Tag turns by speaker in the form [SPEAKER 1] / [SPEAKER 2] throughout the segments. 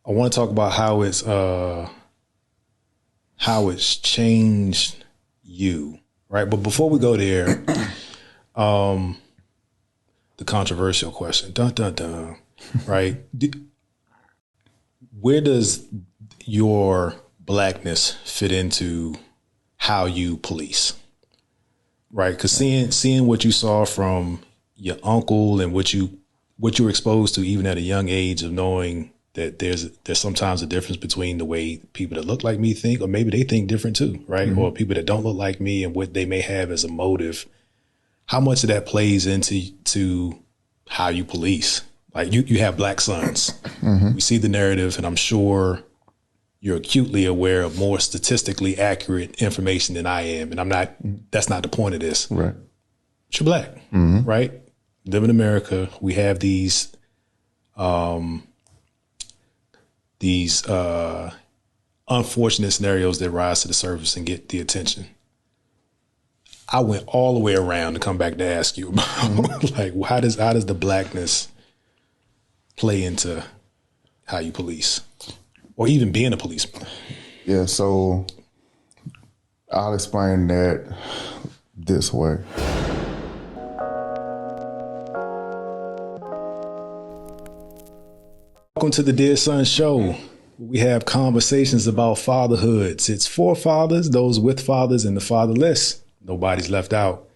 [SPEAKER 1] I want to talk about how it's changed you, right? But before we go there, the controversial question, dun dun dun, right? Where does your Blackness fit into how you police, right? Because seeing what you saw from your uncle and what you were exposed to even at a young age of knowing that there's sometimes a difference between the way people that look like me think, or maybe they think different too, right? Mm-hmm. Or people that don't look like me and what they may have as a motive. How much of that plays into how you police? Like you have black sons. Mm-hmm. We see the narrative, and I'm sure you're acutely aware of more statistically accurate information than I am. And that's not the point of this.
[SPEAKER 2] Right.
[SPEAKER 1] But you're black, mm-hmm. right? Live in America. We have these unfortunate scenarios that rise to the surface and get the attention. I went all the way around to come back to ask you about mm-hmm. like how does the Blackness play into how you police, or even being a policeman?
[SPEAKER 2] Yeah, so I'll explain that this way.
[SPEAKER 1] Welcome to the Dear Son Show. We have conversations about fatherhoods. It's for fathers, those with fathers, and the fatherless. Nobody's left out.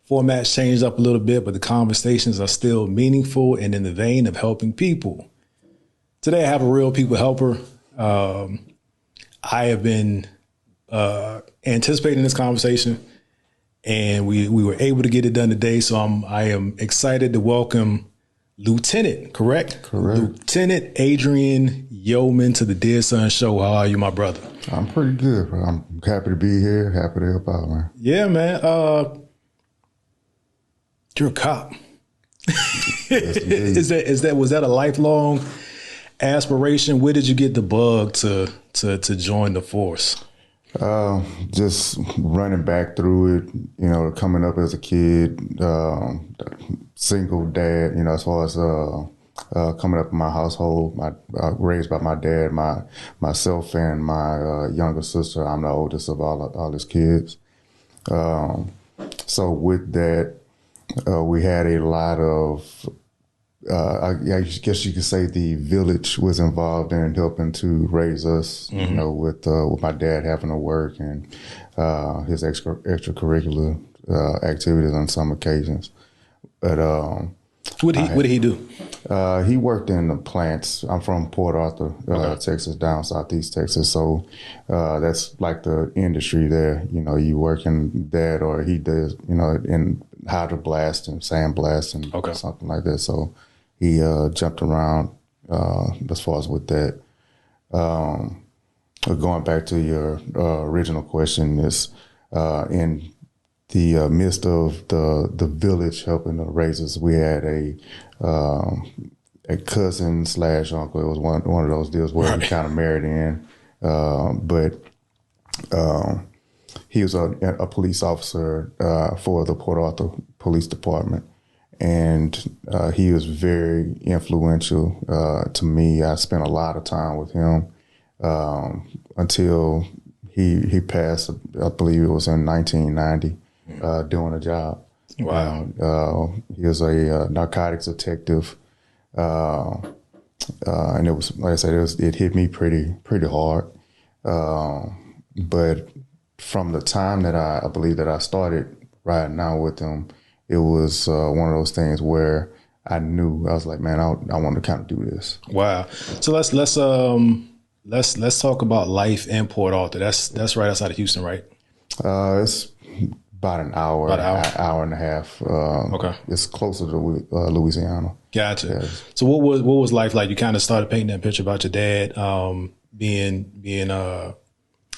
[SPEAKER 1] Format's changed up a little bit, but the conversations are still meaningful and in the vein of helping people. Today, I have a real people helper. I have been anticipating this conversation, and we were able to get it done today. So I am excited to welcome Lieutenant, correct?
[SPEAKER 2] Correct.
[SPEAKER 1] Lieutenant Adrian Yowman to the Dear Son Show. How are you, my brother?
[SPEAKER 2] I'm pretty good. I'm happy to be here. Happy to help out, man.
[SPEAKER 1] Yeah, man. You're a cop.
[SPEAKER 2] Yes,
[SPEAKER 1] was that a lifelong aspiration? Where did you get the bug to join the force?
[SPEAKER 2] Just running back through it, coming up as a kid, single dad, as far as coming up in my household, raised by my dad, myself and my younger sister. I'm the oldest of all his kids. So with that, we had a lot of, I guess you could say the village was involved in helping to raise us, mm-hmm. With my dad having to work and his extracurricular activities on some occasions. But
[SPEAKER 1] what did he do?
[SPEAKER 2] He worked in the plants. I'm from Port Arthur, Texas, down southeast Texas. So that's like the industry there. You work in that, or he does, in hydroblast and sandblast and something like that. So he jumped around as far as with that. Going back to your original question, is in the midst of the village helping to raise us, we had a cousin / uncle. It was one of those deals where we kind of married in, but he was a police officer for the Port Arthur Police Department, and he was very influential to me. I spent a lot of time with him until he passed. I believe it was in 1990. Doing a job.
[SPEAKER 1] Wow.
[SPEAKER 2] He was a narcotics detective. And it was, like I said, it hit me pretty hard. But from the time that I believe that I started riding out with him, it was one of those things where I knew, I was like, man, I want to kind of do this.
[SPEAKER 1] Wow. So let's talk about life in Port Arthur. That's right outside of Houston, right?
[SPEAKER 2] It's about an hour and a half. It's closer to Louisiana.
[SPEAKER 1] Gotcha.
[SPEAKER 2] Yes.
[SPEAKER 1] So what was life like? You kind of started painting that picture about your dad being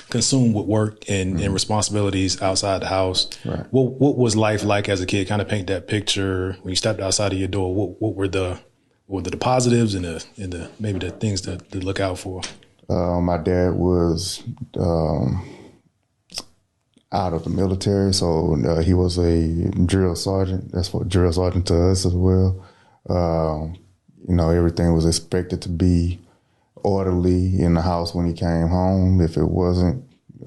[SPEAKER 1] consumed with work and responsibilities outside the house.
[SPEAKER 2] Right.
[SPEAKER 1] What was life like as a kid? Kind of paint that picture when you stepped outside of your door. What were the positives and the maybe the things to look out for?
[SPEAKER 2] My dad was out of the military, so he was a drill sergeant. That's what drill sergeant to us as well. Everything was expected to be orderly in the house when he came home. If it wasn't,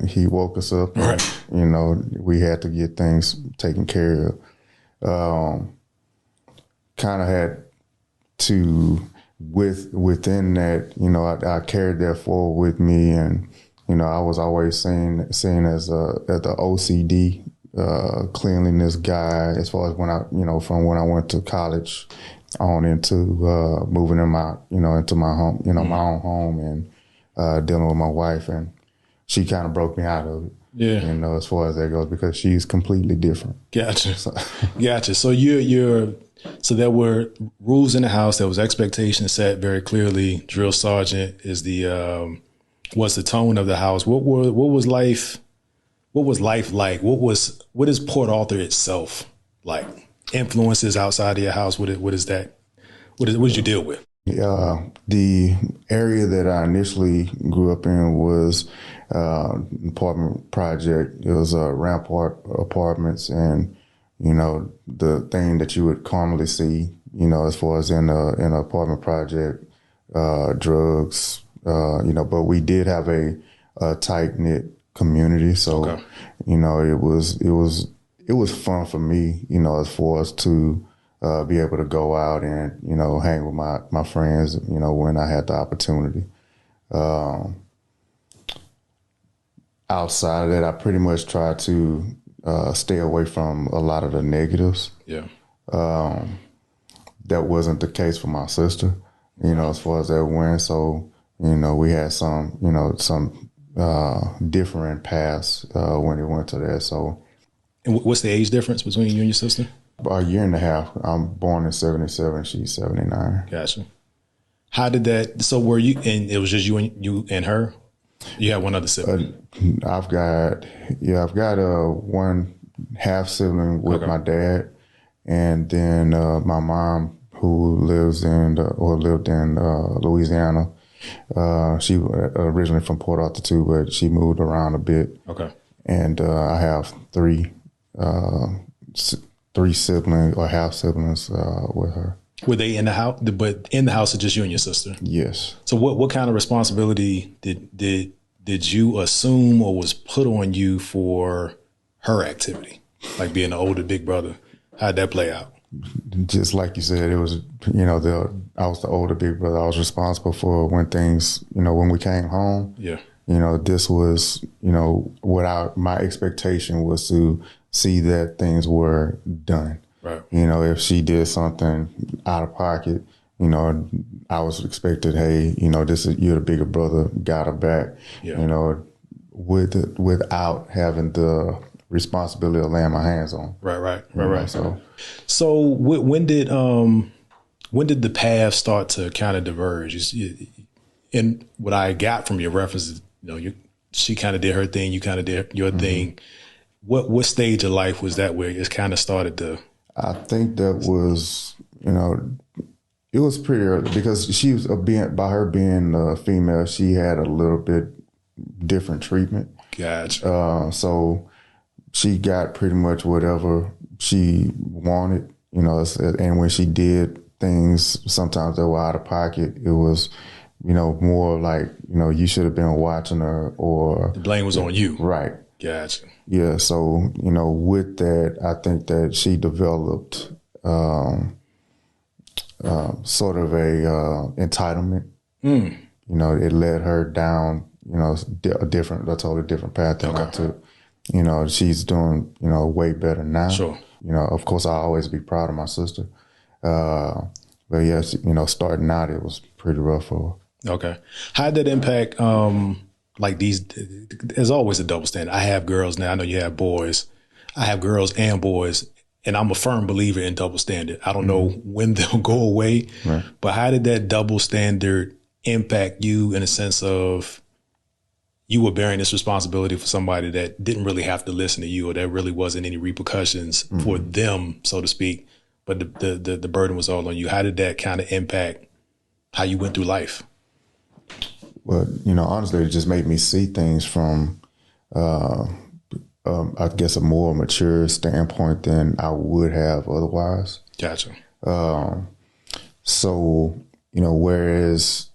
[SPEAKER 2] he woke us up.
[SPEAKER 1] Right.
[SPEAKER 2] And, we had to get things taken care of. Kind of had to, within that, I carried that forward with me, and I was always seen as the OCD cleanliness guy, as far as when I from when I went to college on into moving in my into my home, my own home, and dealing with my wife, and she kind of broke me out of it.
[SPEAKER 1] Yeah.
[SPEAKER 2] As far as that goes, because she's completely different.
[SPEAKER 1] Gotcha. Gotcha. So so there were rules in the house. There was expectations set very clearly. Drill sergeant is was the tone of the house. What was life? What was life like? What is Port Arthur itself like? Influences outside of your house. What is that? What did you deal with?
[SPEAKER 2] The area that I initially grew up in was apartment project. It was Rampart Apartments, and the thing that you would commonly see, as far as in an apartment project, drugs, but we did have a tight knit community, so okay. It was fun for me, as far as to be able to go out and hang with my friends, when I had the opportunity. Outside of that, I pretty much tried to stay away from a lot of the negatives.
[SPEAKER 1] Yeah.
[SPEAKER 2] That wasn't the case for my sister, as far as that went. So, we had some different paths when it went to that. So,
[SPEAKER 1] and what's the age difference between you and your sister?
[SPEAKER 2] A year and a half. I'm born in 77. She's 79.
[SPEAKER 1] Gotcha. How did that? So were you? And it was just you and her. You had one other sibling.
[SPEAKER 2] I've got one half sibling with okay. my dad, and then my mom, who lived in Louisiana. She originally from Port Arthur too, but she moved around a bit.
[SPEAKER 1] Okay.
[SPEAKER 2] And I have three siblings or half siblings with her.
[SPEAKER 1] Were they in the house? But in the house, it's just you and your sister.
[SPEAKER 2] Yes.
[SPEAKER 1] So what kind of responsibility did you assume or was put on you for her activity, like being the older big brother? How'd that play out?
[SPEAKER 2] Just like you said, it was I was the older big brother. I was responsible for when things when we came home.
[SPEAKER 1] Yeah.
[SPEAKER 2] This was what my expectation was to see that things were done.
[SPEAKER 1] Right.
[SPEAKER 2] If she did something out of pocket, I was expected, hey, you're the bigger brother, got her back,
[SPEAKER 1] yeah.
[SPEAKER 2] Without having the responsibility of laying my hands on.
[SPEAKER 1] Right. So when did the path start to kind of diverge? And what I got from your references, she kind of did her thing, you kind of did your mm-hmm. thing. What stage of life was that where it kind of started to?
[SPEAKER 2] I think that was, it was pretty early because she was by her being a female, she had a little bit different treatment.
[SPEAKER 1] Gotcha.
[SPEAKER 2] So she got pretty much whatever she wanted, and when she did things, sometimes that were out of pocket, it was, more like, you should have been watching her, or
[SPEAKER 1] the blame was on you.
[SPEAKER 2] Right.
[SPEAKER 1] Gotcha.
[SPEAKER 2] Yeah. So, with that, I think that she developed sort of a entitlement.
[SPEAKER 1] Mm.
[SPEAKER 2] It led her down, a totally different path than I took. She's doing, way better now.
[SPEAKER 1] Sure.
[SPEAKER 2] Of course, I'll always be proud of my sister. But yeah, starting out, it was pretty rough for her.
[SPEAKER 1] Okay. How did that impact, like there's always a double standard. I have girls now. I know you have boys. I have girls and boys, and I'm a firm believer in double standard. I don't know when they'll go away, right. But how did that double standard impact you in a sense of you were bearing this responsibility for somebody that didn't really have to listen to you, or there really wasn't any repercussions for them, so to speak, but the burden was all on you? How did that kind of impact how you went through life?
[SPEAKER 2] Well, honestly, it just made me see things from, I guess, a more mature standpoint than I would have otherwise.
[SPEAKER 1] Gotcha.
[SPEAKER 2] So, whereas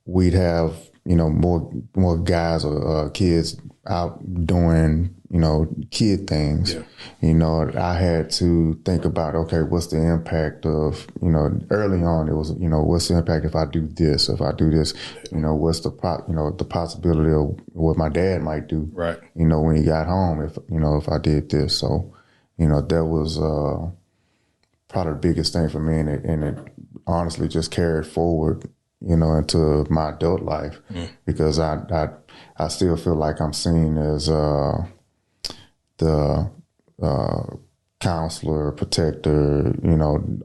[SPEAKER 2] we'd have, more guys or kids out doing, kid things.
[SPEAKER 1] Yeah.
[SPEAKER 2] I had to think about, okay, what's the impact of, early on it was, what's the impact if I do this, what's the possibility of what my dad might do,
[SPEAKER 1] Right.
[SPEAKER 2] when he got home, if I did this. So, that was probably the biggest thing for me. And it honestly just carried forward, into my adult life because I still feel like I'm seen as, the counselor, protector,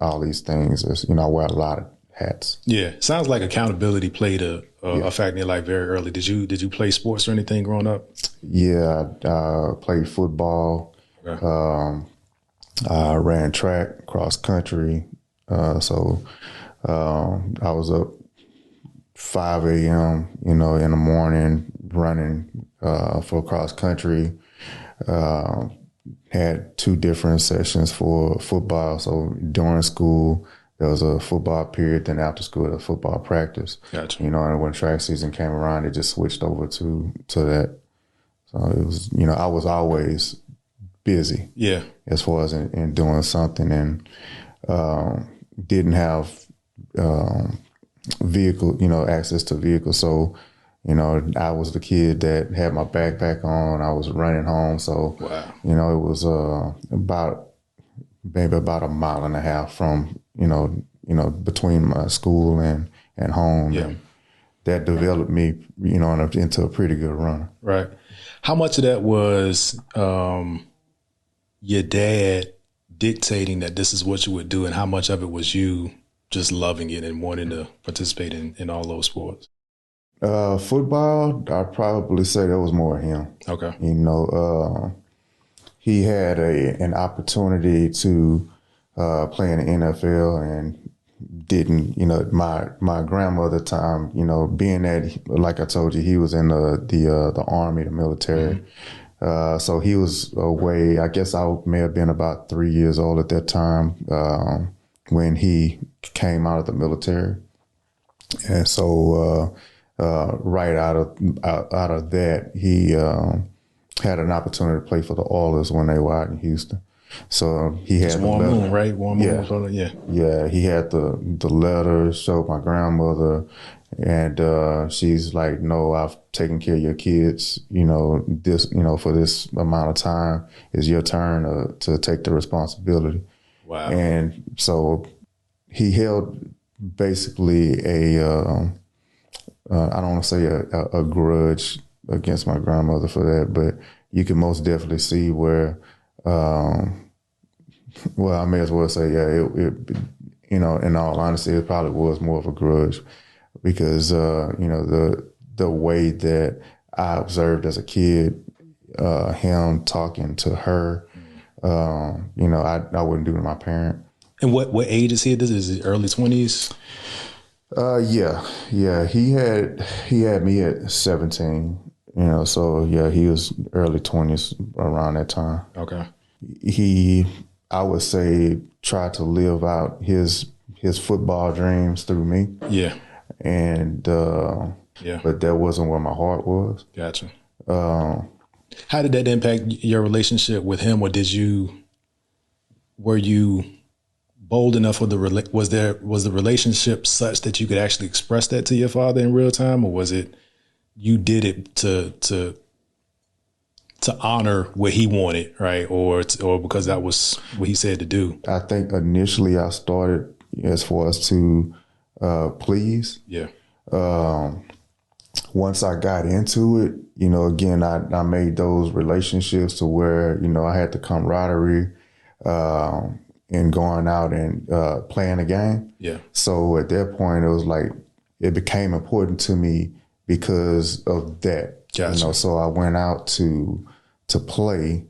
[SPEAKER 2] all these things. I wear a lot of hats.
[SPEAKER 1] Yeah. Sounds like accountability played a factor in your life very early. Did you play sports or anything growing up?
[SPEAKER 2] Yeah, I played football.
[SPEAKER 1] Okay.
[SPEAKER 2] I ran track, cross country. So I was up 5 a.m., in the morning running for cross country. Had 2 different sessions for football. So during school, there was a football period. Then after school, there was football practice.
[SPEAKER 1] Gotcha.
[SPEAKER 2] And when track season came around, it just switched over to that. So it was, I was always busy.
[SPEAKER 1] Yeah.
[SPEAKER 2] As far as in doing something, and didn't have vehicle, access to vehicles. So, I was the kid that had my backpack on. I was running home. So,
[SPEAKER 1] Wow.
[SPEAKER 2] it was maybe about a mile and a half from, between my school and home.
[SPEAKER 1] Yeah.
[SPEAKER 2] And that developed me, into a pretty good runner.
[SPEAKER 1] Right. How much of that was your dad dictating that this is what you would do, and how much of it was you just loving it and wanting to participate in all those sports?
[SPEAKER 2] Football, I'd probably say that was more him.
[SPEAKER 1] Okay.
[SPEAKER 2] He had an opportunity to play in the NFL and didn't. My grandmother at the time, being that, like I told you, he was in the Army, the military. So he was away. I guess I may have been about 3 years old at that time when he came out of the military. And so right out of that, he had an opportunity to play for the Oilers when they were out in Houston. So he had
[SPEAKER 1] Warm Moon, right? Warm Moon.
[SPEAKER 2] Yeah. Yeah, he had the letter, showed my grandmother, and she's like, "No, I've taken care of your kids. This, for this amount of time, is your turn to take the responsibility."
[SPEAKER 1] Wow.
[SPEAKER 2] And so he held basically I don't want to say a grudge against my grandmother for that, but you can most definitely see where, well, I may as well say, yeah, in all honesty, it probably was more of a grudge because, the way that I observed as a kid, him talking to her, I wouldn't do to my parent.
[SPEAKER 1] And what age is he? This is his early 20s?
[SPEAKER 2] Yeah. He had me at 17, so yeah, he was early 20s around that time.
[SPEAKER 1] Okay.
[SPEAKER 2] He, I would say, tried to live out his football dreams through me.
[SPEAKER 1] Yeah.
[SPEAKER 2] And, but that wasn't where my heart was.
[SPEAKER 1] Gotcha. How did that impact your relationship with him, or were you bold enough was the relationship such that you could actually express that to your father in real time, or was it you did it to honor what he wanted, right? Or because that was what he said to do?
[SPEAKER 2] I think initially I started as far as to please.
[SPEAKER 1] Yeah.
[SPEAKER 2] Once I got into it, again, I made those relationships to where, I had the camaraderie in going out and playing a game.
[SPEAKER 1] Yeah.
[SPEAKER 2] So at that point, it was like, it became important to me because of that.
[SPEAKER 1] Gotcha.
[SPEAKER 2] So I went out to play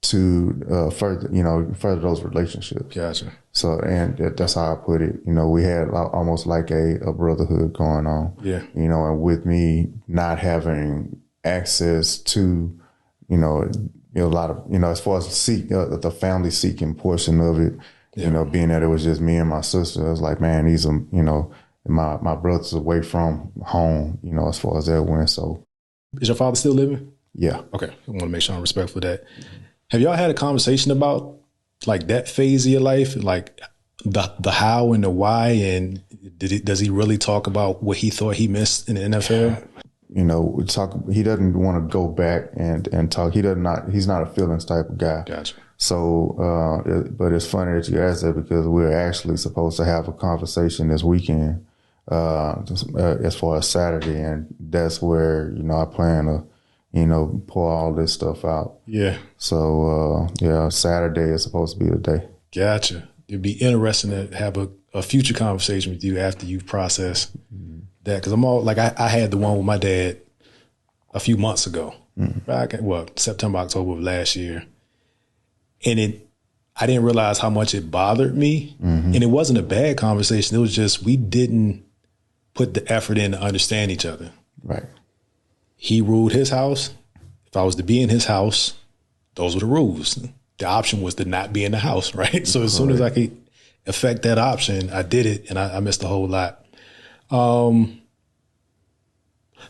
[SPEAKER 2] to further those relationships.
[SPEAKER 1] Gotcha.
[SPEAKER 2] So, and that's how I put it. We had almost like a brotherhood going on.
[SPEAKER 1] Yeah.
[SPEAKER 2] And with me not having access to, a lot of, as far as the family seeking portion of it, being that it was just me and my sister, I was like, man, these are, my brother's away from home, you know, as far as that went. So,
[SPEAKER 1] is your father still living?
[SPEAKER 2] yeah.
[SPEAKER 1] Okay, I want to make sure I'm respectful of that. Have y'all had a conversation about like that phase of your life, like the how and the why, and does he really talk about what he thought he missed in the NFL?
[SPEAKER 2] You know, he doesn't want to go back and talk. He's not a feelings type of guy.
[SPEAKER 1] Gotcha.
[SPEAKER 2] So, but it's funny that you asked that because we're actually supposed to have a conversation this weekend, as far as Saturday, and that's where, you know, I plan to, you know, pour all this stuff out.
[SPEAKER 1] Yeah.
[SPEAKER 2] So, yeah, Saturday is supposed to be the day.
[SPEAKER 1] Gotcha. It'd be interesting to have a future conversation with you after you've processed that. Cause I'm all like, I had the one with my dad a few months ago, back in September, October of last year. And I didn't realize how much it bothered me. And it wasn't a bad conversation. It was just, we didn't put the effort in to understand each other.
[SPEAKER 2] Right.
[SPEAKER 1] He ruled his house. If I was to be in his house, those were the rules. The option was to not be in the house, right? So as soon as I could affect that option, I did it, and I missed a whole lot.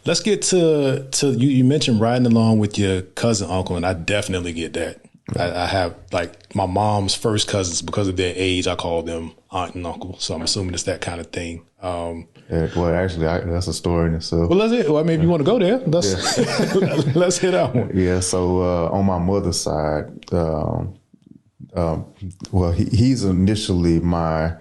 [SPEAKER 1] Let's get to you mentioned riding along with your cousin, uncle, and I definitely get that. I have, like, my mom's first cousins, because of their age, I call them aunt and uncle. So I'm assuming it's that kind of thing.
[SPEAKER 2] Yeah, well, actually, that's a story in itself.
[SPEAKER 1] Well, maybe you want to go there. Let's hit that one.
[SPEAKER 2] Yeah, so on my mother's side, well, he's initially my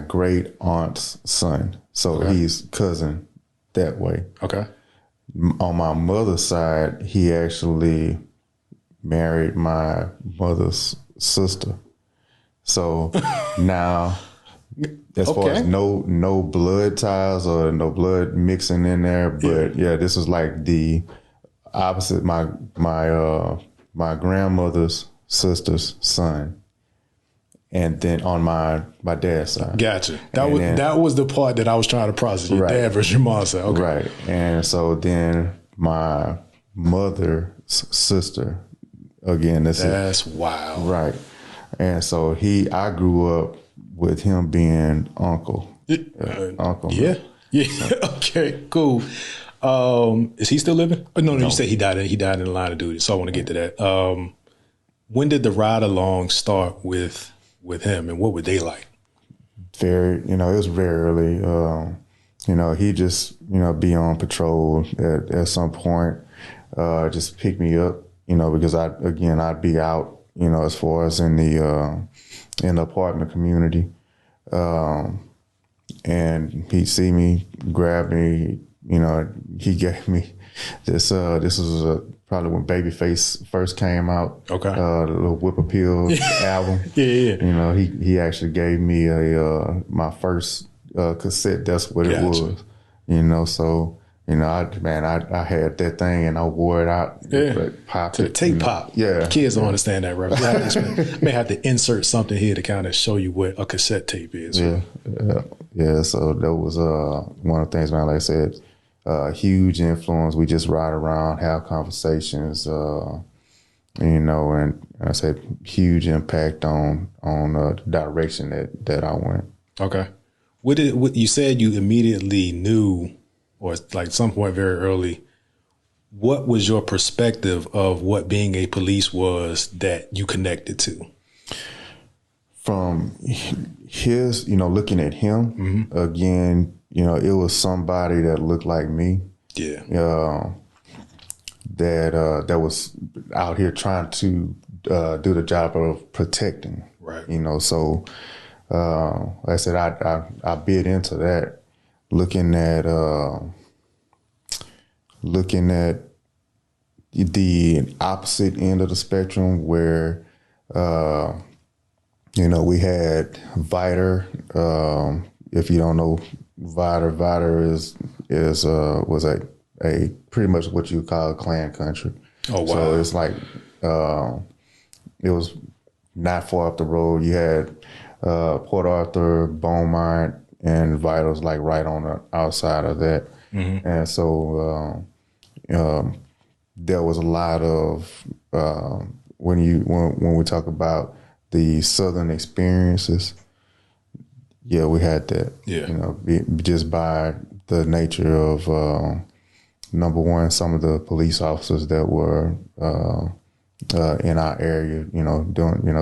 [SPEAKER 2] great aunt's son. So he's cousin that way.
[SPEAKER 1] Okay.
[SPEAKER 2] On my mother's side, he actually married my mother's sister. So now, as far as no blood ties or no blood mixing in there, but yeah, this was like the opposite. My grandmother's sister's son. And then on my dad's side.
[SPEAKER 1] Gotcha. That was the part that I was trying to process. Your dad versus your mom's side. Okay.
[SPEAKER 2] Right. And so then my mother's sister, again,
[SPEAKER 1] that's wild.
[SPEAKER 2] Right. And so I grew up with him being uncle. Uncle.
[SPEAKER 1] Yeah. Yeah. So. Okay, cool. Is he still living? Oh, no, you said he died in the line of duty. So I want to get to that. When did the ride along start with him, and what were they like?
[SPEAKER 2] It was very early. He just, be on patrol at some point, just pick me up, because I'd be out, as far as in the apartment community. And he'd see me, grab me, he gave me this was probably when Babyface first came out. Okay. The little Whip Appeal album.
[SPEAKER 1] Yeah.
[SPEAKER 2] He actually gave me my first cassette. That's what it was. So I had that thing and I wore it out.
[SPEAKER 1] Yeah.
[SPEAKER 2] Popped
[SPEAKER 1] to the tape pop.
[SPEAKER 2] Yeah.
[SPEAKER 1] Kids don't understand that reference. May have to insert something here to kind of show you what a cassette tape is.
[SPEAKER 2] Yeah. So that was one of the things, man. Like I said. Huge influence. We just ride around, have conversations, and I said huge impact on the direction that I went.
[SPEAKER 1] Okay. What you said you immediately knew, or like some point very early, what was your perspective of what being a police was that you connected to?
[SPEAKER 2] From his, looking at him again, it was somebody that looked like me.
[SPEAKER 1] Yeah.
[SPEAKER 2] That was out here trying to do the job of protecting.
[SPEAKER 1] Right.
[SPEAKER 2] So like I said, I bit into that, looking at the opposite end of the spectrum where we had Viter. If you don't know Viter was a pretty much what you call a clan country.
[SPEAKER 1] Oh wow!
[SPEAKER 2] So it's like it was not far up the road. You had Port Arthur, Beaumont, and Viter was like right on the outside of that. Mm-hmm. And so there was a lot of when we talk about the Southern experiences, Yeah, we had that.
[SPEAKER 1] Yeah.
[SPEAKER 2] Just by the nature of number one, some of the police officers that were in our area,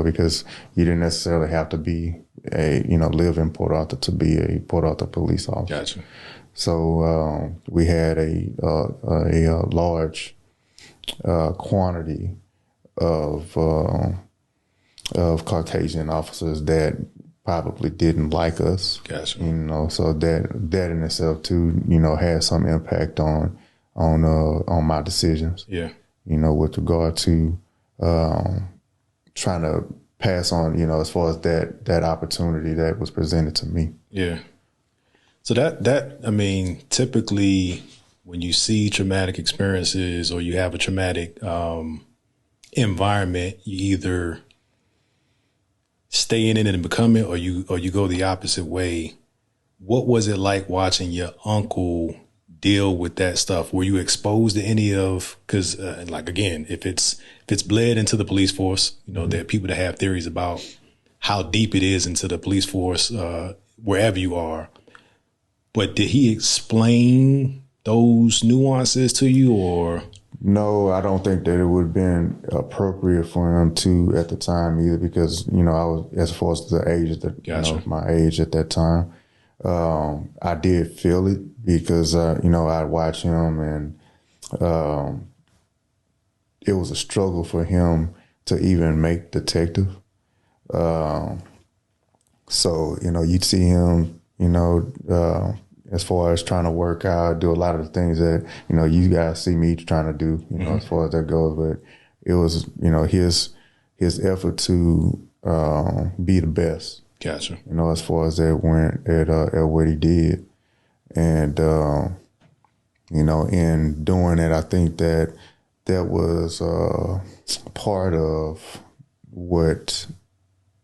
[SPEAKER 2] because you didn't necessarily have to be live in Port Arthur to be a Port Arthur police officer.
[SPEAKER 1] Gotcha.
[SPEAKER 2] So we had a large quantity of Caucasian officers that probably didn't like us.
[SPEAKER 1] Gotcha.
[SPEAKER 2] So that in itself too, had some impact on my decisions.
[SPEAKER 1] Yeah.
[SPEAKER 2] With regard to trying to pass on, as far as that opportunity that was presented to me.
[SPEAKER 1] Yeah. So that typically when you see traumatic experiences or you have a traumatic environment, you either stay in it and become it, or you go the opposite way. What was it like watching your uncle deal with that stuff? Were you exposed to any of, because again, if it's bled into the police force, there are people that have theories about how deep it is into the police force, wherever you are. But did he explain those nuances to you, or?
[SPEAKER 2] No, I don't think that it would have been appropriate for him to at the time either, because, I was, as far as the age that,
[SPEAKER 1] Gotcha.
[SPEAKER 2] My age at that time, I did feel it because, I'd watch him and it was a struggle for him to even make detective. So, you'd see him, as far as trying to work out, do a lot of the things that, you guys see me trying to do, as far as that goes. But it was, his effort to be the best.
[SPEAKER 1] Gotcha.
[SPEAKER 2] As far as that went at what he did. And, in doing it, I think that was part of what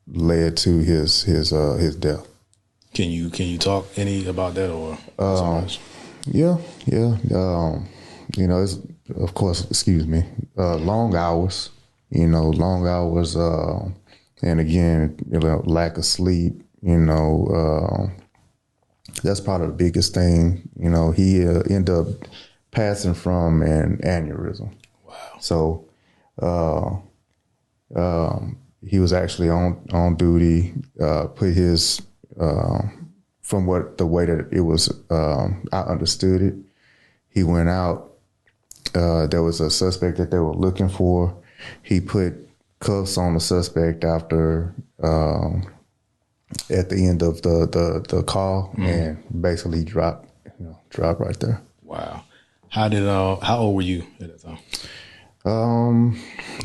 [SPEAKER 2] led to his death.
[SPEAKER 1] Can you talk any about that, or?
[SPEAKER 2] Yeah. It's, of course, excuse me, long hours, and again, lack of sleep, that's probably the biggest thing. He ended up passing from an aneurysm.
[SPEAKER 1] Wow.
[SPEAKER 2] So, he was actually on duty, put his, from the way that it was, I understood it. He went out. There was a suspect that they were looking for. He put cuffs on the suspect after, at the end of the call, and basically dropped right there.
[SPEAKER 1] Wow. How old were you at that time?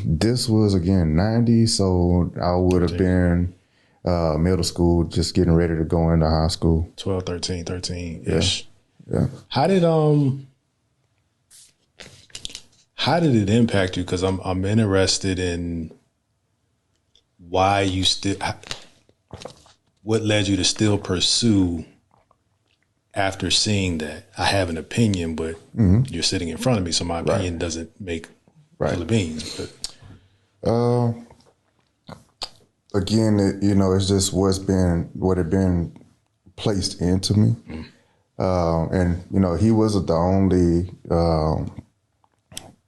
[SPEAKER 2] This was again 90, so I would have been middle school, just getting ready to go into high school.
[SPEAKER 1] 12, 13-ish.
[SPEAKER 2] Yeah.
[SPEAKER 1] How did it impact you? Because I'm interested in why you what led you to still pursue after seeing that. I have an opinion, but you're sitting in front of me, so my opinion doesn't make the beans. But
[SPEAKER 2] again, it's just what had been placed into me. And, he wasn't the only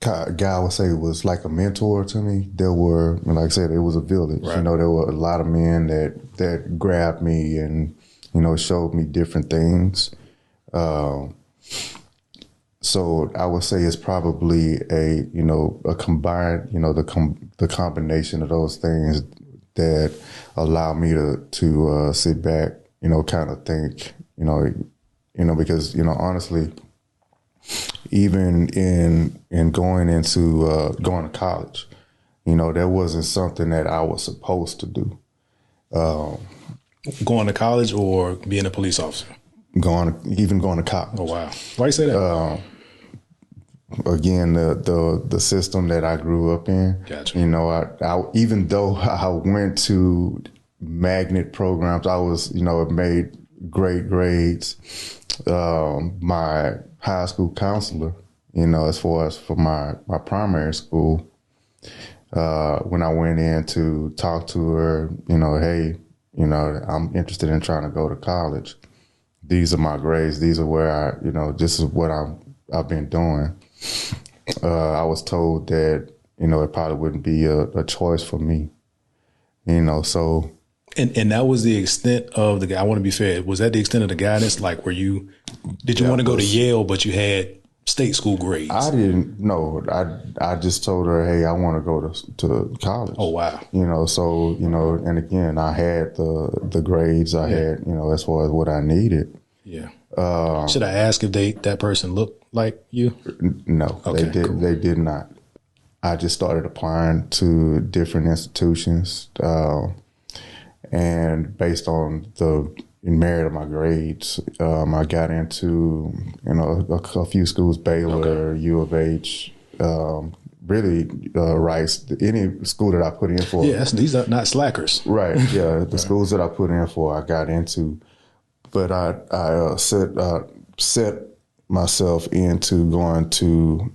[SPEAKER 2] guy I would say was like a mentor to me. There were, like I said, it was a village.
[SPEAKER 1] Right.
[SPEAKER 2] There were a lot of men that grabbed me and, showed me different things. So I would say it's probably a combined, the combination of those things that allow me to sit back, kind of think, because, honestly, even in going to college, that wasn't something that I was supposed to do.
[SPEAKER 1] Going to college or being a police officer?
[SPEAKER 2] Going to college.
[SPEAKER 1] Oh, wow. Why you say that?
[SPEAKER 2] Again, the system that I grew up in.
[SPEAKER 1] Gotcha.
[SPEAKER 2] I even though I went to magnet programs, I was, made great grades. My high school counselor, as far as for my primary school, when I went in to talk to her, hey, You know, I'm interested in trying to go to college. These are my grades. These are where this is what I've been doing. I was told that, it probably wouldn't be a choice for me, so.
[SPEAKER 1] And that was the extent of the guy. I want to be fair. Was that the extent of the guidance? Like, did you want to go to Yale, but you had state school grades?
[SPEAKER 2] I didn't know. I just told her, hey, I want to go to college.
[SPEAKER 1] Oh, wow.
[SPEAKER 2] So, and again, I had the grades I had, as far as what I needed.
[SPEAKER 1] Yeah. Should I ask if that person looked like you?
[SPEAKER 2] No,
[SPEAKER 1] okay,
[SPEAKER 2] they did not. I just started applying to different institutions, and based on the merit of my grades, I got into a few schools: Baylor, U of H, really Rice. Any school that I put in for.
[SPEAKER 1] Yes, these are not slackers.
[SPEAKER 2] Right. Yeah, the schools that I put in for, I got into. But I set myself into going to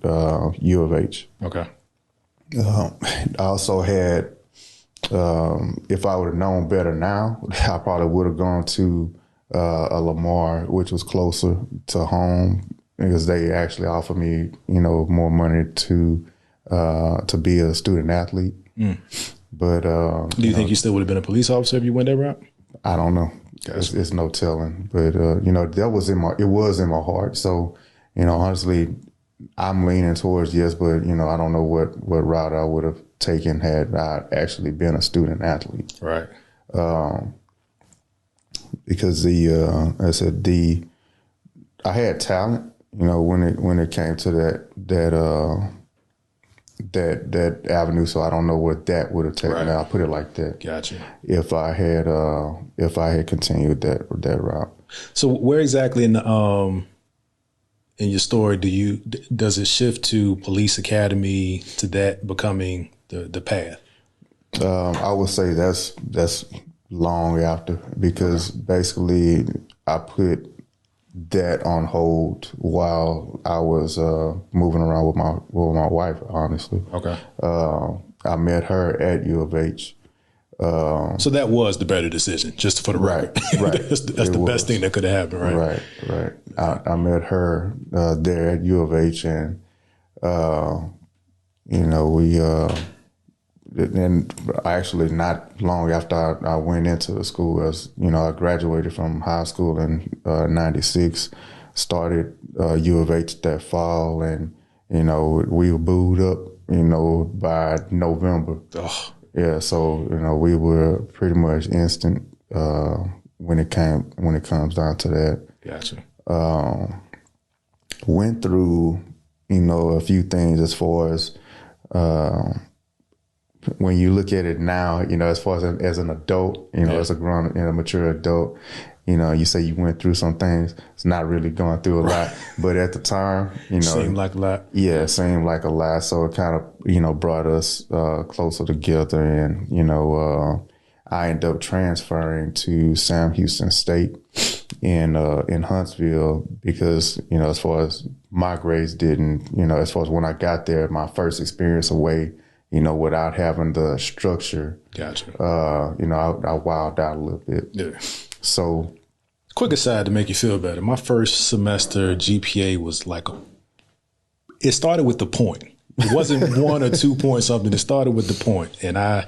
[SPEAKER 2] U of H.
[SPEAKER 1] Okay.
[SPEAKER 2] I also had, if I would have known better now, I probably would have gone to a Lamar, which was closer to home, because they actually offered me, more money to be a student athlete. Mm. But
[SPEAKER 1] do you think you still would have been a police officer if you went that route?
[SPEAKER 2] I don't know. Gotcha. It's no telling, but that was in my heart. So, honestly, I'm leaning towards yes, but I don't know what route I would have taken had I actually been a student athlete.
[SPEAKER 1] Right.
[SPEAKER 2] Because I had talent, when it came to that avenue. So I don't know what that would have taken. Right. I'll put it like that.
[SPEAKER 1] Gotcha.
[SPEAKER 2] If I had continued that route.
[SPEAKER 1] So where exactly in your story does it shift to police academy, to that becoming the path?
[SPEAKER 2] I would say that's long after, because basically I put that on hold while I was moving around with my wife, honestly.
[SPEAKER 1] Okay.
[SPEAKER 2] I met her at U of H.
[SPEAKER 1] So that was the better decision, just for the record.
[SPEAKER 2] Right.
[SPEAKER 1] That's the best thing that could have happened, right?
[SPEAKER 2] Right. I met her there at U of H, and we and actually not long after I went into the school, as I graduated from high school in '96, started U of H that fall, and we were booed up by November.
[SPEAKER 1] Oh.
[SPEAKER 2] Yeah, so we were pretty much instant when it comes down to that.
[SPEAKER 1] Gotcha.
[SPEAKER 2] Went through a few things as far as when you look at it now, as far as an adult, as a grown, mature adult, you say you went through some things. It's not really going through a lot, but at the time,
[SPEAKER 1] seemed like a lot.
[SPEAKER 2] Yeah, it seemed like a lot. So it kind of, brought us closer together, and I ended up transferring to Sam Houston State in Huntsville, because as far as my grades didn't, as far as when I got there, my first experience away, without having the structure.
[SPEAKER 1] Gotcha.
[SPEAKER 2] I wilded out a little bit.
[SPEAKER 1] Yeah.
[SPEAKER 2] So,
[SPEAKER 1] quick aside to make you feel better. My first semester GPA was it started with the point. It wasn't 1 or 2 points something. It started with the point, and I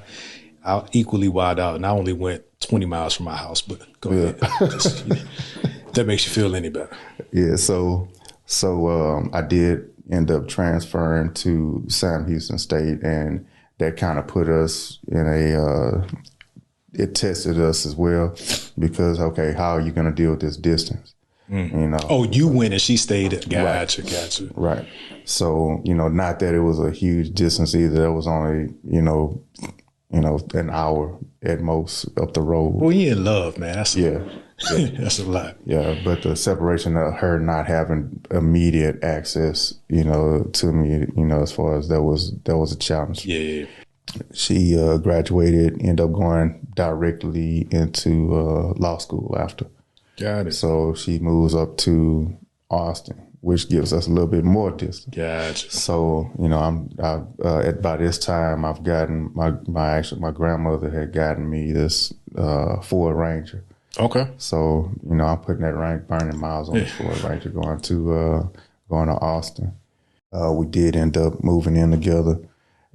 [SPEAKER 1] equally wilded out, and I only went 20 miles from my house. But go ahead. If that makes you feel any better. Yeah.
[SPEAKER 2] So I did end up transferring to Sam Houston State, and that kind of put us in it tested us as well, because, okay, how are you going to deal with this distance?
[SPEAKER 1] Oh, you went and she stayed. Gotcha.
[SPEAKER 2] Right. So, not that it was a huge distance either. It was only, an hour at most up the road.
[SPEAKER 1] Well, you in love, man. That's
[SPEAKER 2] yeah.
[SPEAKER 1] That's a lot.
[SPEAKER 2] Yeah, but the separation of her not having immediate access, to me, as far as that was a challenge.
[SPEAKER 1] Yeah.
[SPEAKER 2] She graduated, ended up going directly into law school after.
[SPEAKER 1] Got it.
[SPEAKER 2] So she moves up to Austin, which gives us a little bit more distance.
[SPEAKER 1] Gotcha.
[SPEAKER 2] So, by this time I've gotten my grandmother had gotten me this Ford Ranger.
[SPEAKER 1] Okay.
[SPEAKER 2] So, I'm putting that burning miles on this Ford Ranger going to Austin. We did end up moving in together.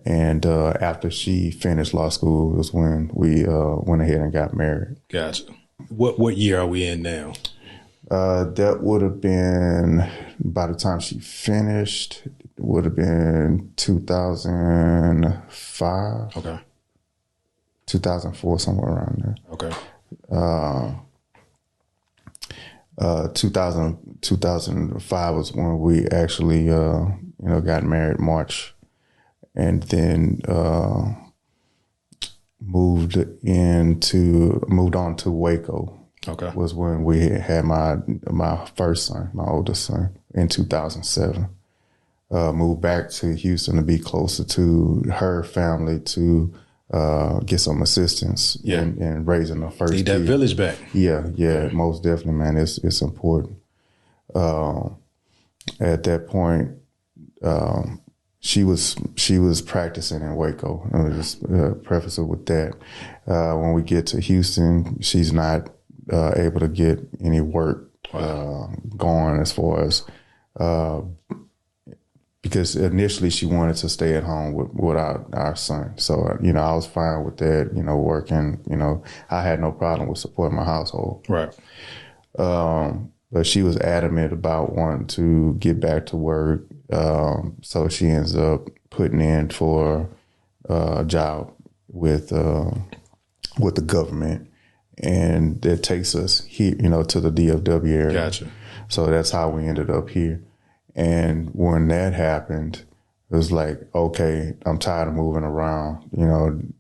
[SPEAKER 2] And after she finished law school was when we went ahead and got married.
[SPEAKER 1] Gotcha. What year are we in now?
[SPEAKER 2] That would have been, by the time she finished, it would have been 2005.
[SPEAKER 1] Okay.
[SPEAKER 2] 2004, somewhere around there.
[SPEAKER 1] Okay.
[SPEAKER 2] 2005 was when we actually, got married March. And then moved on to Waco.
[SPEAKER 1] Okay.
[SPEAKER 2] Was when we had my first son, my oldest son, in 2007. Moved back to Houston to be closer to her family to get some assistance in raising the first
[SPEAKER 1] Need that
[SPEAKER 2] kid.
[SPEAKER 1] village back.
[SPEAKER 2] Yeah, most definitely, man. It's important. At that point, she was practicing in Waco. Let me just preface it with that. When we get to Houston, she's not able to get any work going as far as because initially she wanted to stay at home with our son. So, I was fine with that, working, I had no problem with supporting my household.
[SPEAKER 1] Right.
[SPEAKER 2] But she was adamant about wanting to get back to work. So she ends up putting in for a job with the government, and that takes us here, to the DFW area.
[SPEAKER 1] Gotcha. So
[SPEAKER 2] that's how we ended up here. And when that happened, it was like, okay, I'm tired of moving around.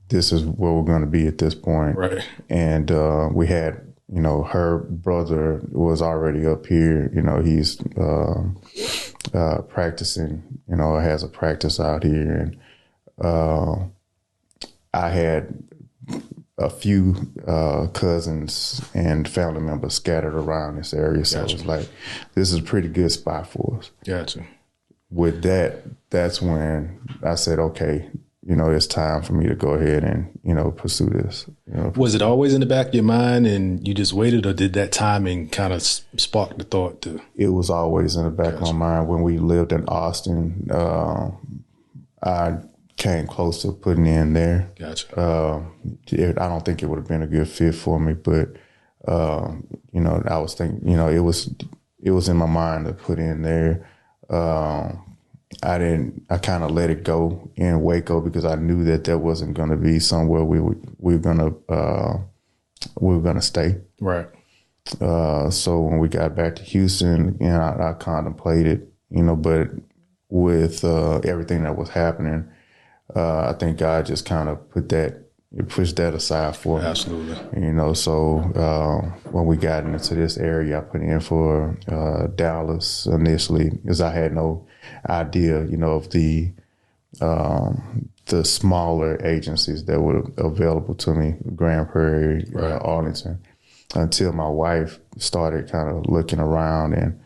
[SPEAKER 2] This is where we're going to be at this point.
[SPEAKER 1] Right.
[SPEAKER 2] And we had, her brother was already up here. He's practicing, has a practice out here. And I had a few cousins and family members scattered around this area. So
[SPEAKER 1] Gotcha.
[SPEAKER 2] It was like, this is a pretty good spot for us.
[SPEAKER 1] Gotcha.
[SPEAKER 2] With that, that's when I said, okay, it's time for me to go ahead and, pursue this.
[SPEAKER 1] Was it always in the back of your mind and you just waited, or did that timing kind of spark the thought to?
[SPEAKER 2] It was always in the back of my mind. When we lived in Austin, I came close to putting in there.
[SPEAKER 1] Gotcha.
[SPEAKER 2] I don't think it would have been a good fit for me, but, I was thinking, it was in my mind to put in there. I kind of let it go in Waco because I knew that wasn't going to be somewhere we were going to stay.
[SPEAKER 1] Right.
[SPEAKER 2] So when we got back to Houston, I contemplated, but with everything that was happening, I think God just kind of pushed that aside for me.
[SPEAKER 1] Absolutely.
[SPEAKER 2] So when we got into this area, I put in for Dallas initially because I had no idea, of the smaller agencies that were available to me, Grand Prairie,
[SPEAKER 1] right.
[SPEAKER 2] Arlington, until my wife started kind of looking around and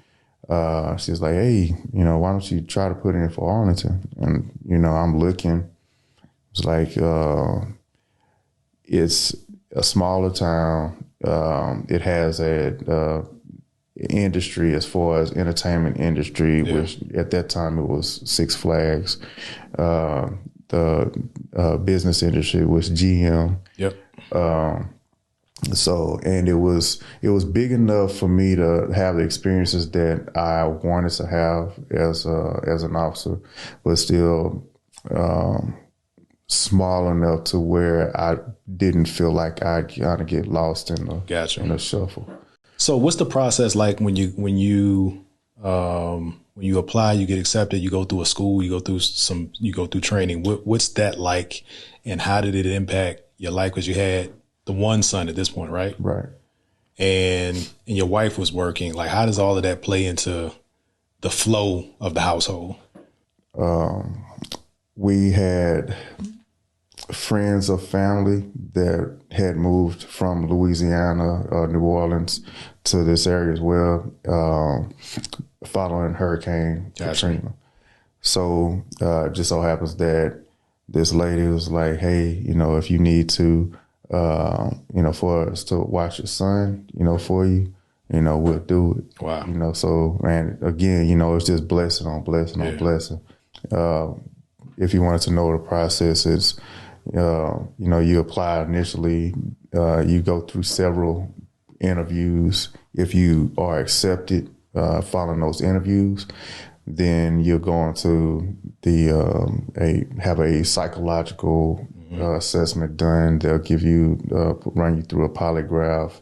[SPEAKER 2] she's like, hey, why don't you try to put in for Arlington? And, I'm looking. It's like, it's a smaller town. It has a industry as far as entertainment industry, which at that time it was Six Flags. The business industry was GM.
[SPEAKER 1] Yep.
[SPEAKER 2] So, and it was big enough for me to have the experiences that I wanted to have as an officer, but still small enough to where I didn't feel like I'd kind of get lost in the shuffle.
[SPEAKER 1] So, what's the process like when you apply, you get accepted, you go through a school, you go through training? What's that like, and how did it impact your life? Because you had the one son at this point, right?
[SPEAKER 2] Right.
[SPEAKER 1] And your wife was working. Like, how does all of that play into the flow of the household?
[SPEAKER 2] We had friends of family that had moved from Louisiana, New Orleans to this area as well, following Hurricane Katrina. So just so happens that this lady was like, hey, if you need to, for us to watch your son, for you, we'll do it.
[SPEAKER 1] Wow.
[SPEAKER 2] So, and again, it's just blessing on blessing on blessing. If you wanted to know the process, it's, you apply initially, you go through several interviews. If you are accepted following those interviews, then you're going to have a psychological assessment done. They'll give you, run you through a polygraph,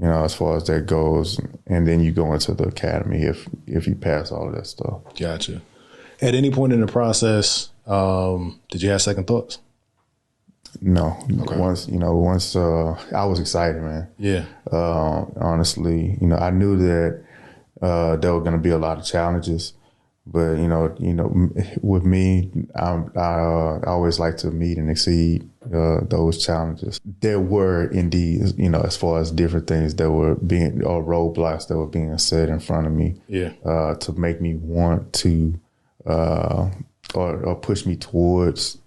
[SPEAKER 2] as far as that goes. And then you go into the academy if you pass all of that stuff.
[SPEAKER 1] Gotcha. At any point in the process, did you have second thoughts?
[SPEAKER 2] No. Okay. Once I was excited, man.
[SPEAKER 1] Yeah.
[SPEAKER 2] Honestly, I knew that there were going to be a lot of challenges, but with me, I always like to meet and exceed those challenges. There were indeed, as far as different things that were being, or roadblocks that were being set in front of me, to make me want to, or push me towards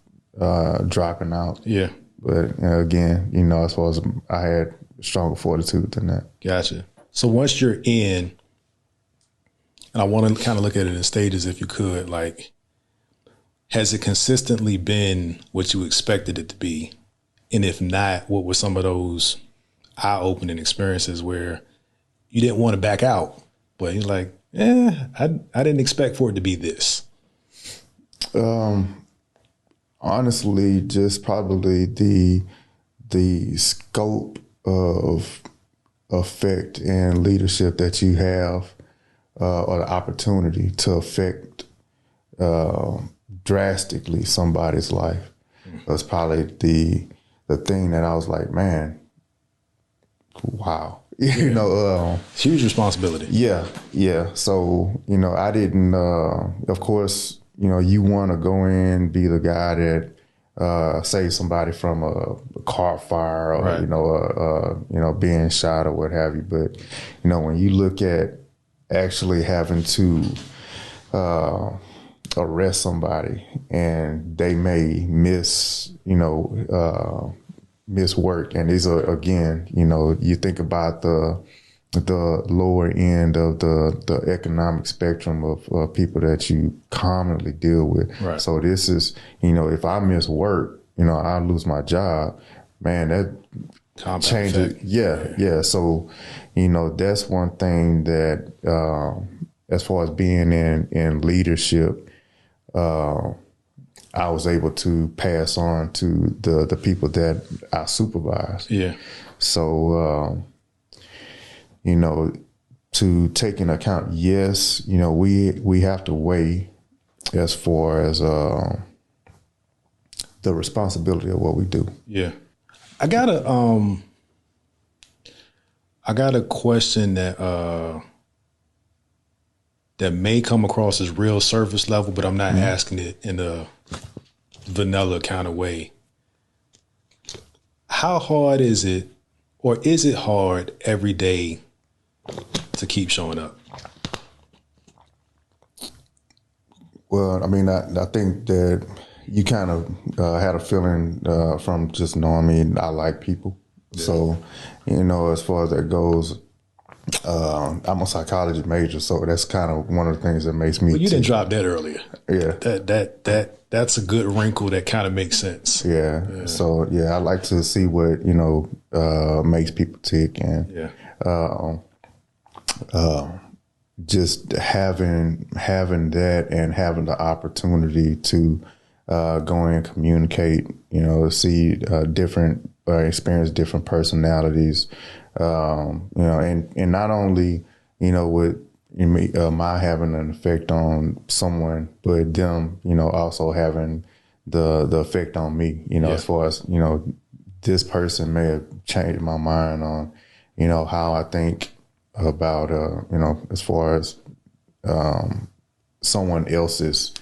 [SPEAKER 2] dropping out.
[SPEAKER 1] Yeah.
[SPEAKER 2] But again, as far as I had stronger fortitude than that.
[SPEAKER 1] Gotcha. So once you're in, and I want to kind of look at it in stages, if you could, like, has it consistently been what you expected it to be? And if not, what were some of those eye-opening experiences where you didn't want to back out, but you're like, I didn't expect for it to be this?
[SPEAKER 2] Honestly, just probably the scope of effect and leadership that you have, or the opportunity to affect drastically somebody's life. Was probably the thing that I was like, man, wow.
[SPEAKER 1] Huge responsibility.
[SPEAKER 2] Yeah. So, I didn't, of course, you want to go in, be the guy that save somebody from a car fire or,
[SPEAKER 1] right.
[SPEAKER 2] Being shot or what have you. But, when you look at actually having to arrest somebody and they may miss work. And these are, again, you think about the lower end of the economic spectrum of people that you commonly deal with.
[SPEAKER 1] Right.
[SPEAKER 2] So this is, if I miss work, I lose my job, man, that
[SPEAKER 1] compound
[SPEAKER 2] changes.
[SPEAKER 1] effect.
[SPEAKER 2] Yeah. So, that's one thing that, as far as being in leadership, I was able to pass on to the people that I supervise.
[SPEAKER 1] Yeah.
[SPEAKER 2] So, to take into account, yes, we have to weigh as far as the responsibility of what we do.
[SPEAKER 1] Yeah. I got a question that may come across as real surface level, but I'm not asking it in a vanilla kind of way. How hard is it, or is it hard every day to keep showing up?
[SPEAKER 2] Well, I mean, I think that you kind of had a feeling from just knowing me, I like people. Yeah. So, as far as that goes, I'm a psychology major, so that's kind of one of the things that makes me.
[SPEAKER 1] Well, you didn't drop that earlier.
[SPEAKER 2] Yeah,
[SPEAKER 1] that's a good wrinkle that kind of makes sense.
[SPEAKER 2] Yeah. So I like to see what makes people tick, and just having that and having the opportunity to go and communicate, see different experience different personalities. And not only, with my having an effect on someone, but them, also having the effect on me, as far as, this person may have changed my mind on, how I think about, as far as someone else's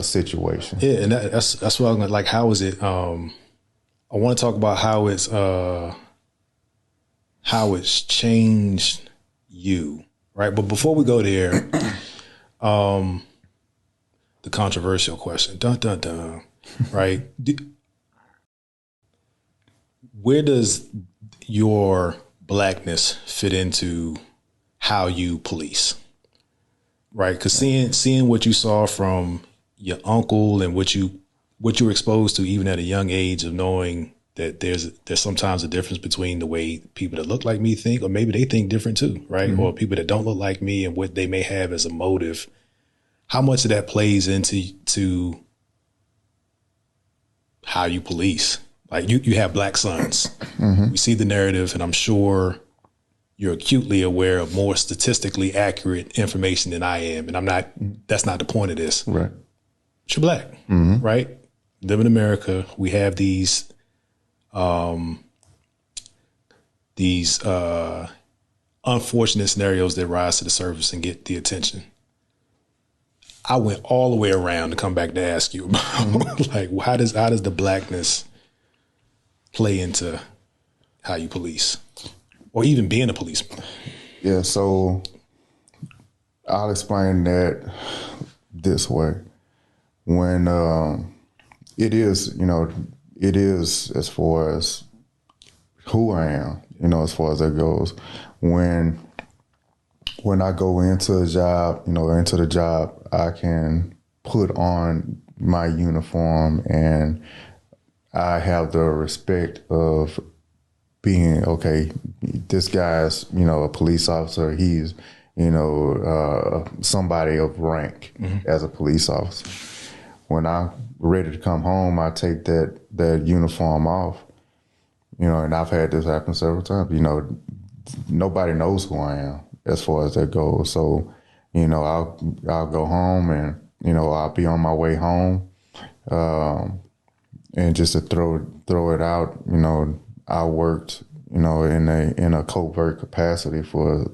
[SPEAKER 2] situation.
[SPEAKER 1] Yeah, and that's what I'm going to, like, how is it, I want to talk about how it's, how it's changed you, right? But before we go there, the controversial question, dun dun dun, right? Where does your Blackness fit into how you police, right? Because seeing what you saw from your uncle and what you were exposed to even at a young age of knowing that there's sometimes a difference between the way people that look like me think, or maybe they think different too, right? Mm-hmm. Or people that don't look like me and what they may have as a motive. How much of that plays into how you police? Like you have black sons. Mm-hmm. We see the narrative, and I'm sure you're acutely aware of more statistically accurate information than I am. And I'm not, that's not the point of this.
[SPEAKER 2] Right.
[SPEAKER 1] But you're black, mm-hmm. right? Live in America. We have these unfortunate scenarios that rise to the surface and get the attention. I went all the way around to come back to ask you about mm-hmm. like how does the Blackness play into how you police, or even being a policeman?
[SPEAKER 2] Yeah, so I'll explain that this way. When it is as far as who I am, as far as that goes. When I go into a job, into the job, I can put on my uniform and I have the respect of being, okay, this guy's, a police officer. He's, somebody of rank mm-hmm. as a police officer. When I'm ready to come home, I take that uniform off, and I've had this happen several times. Nobody knows who I am as far as that goes. So, I'll go home and, I'll be on my way home. And just to throw it out, I worked, in a covert capacity for,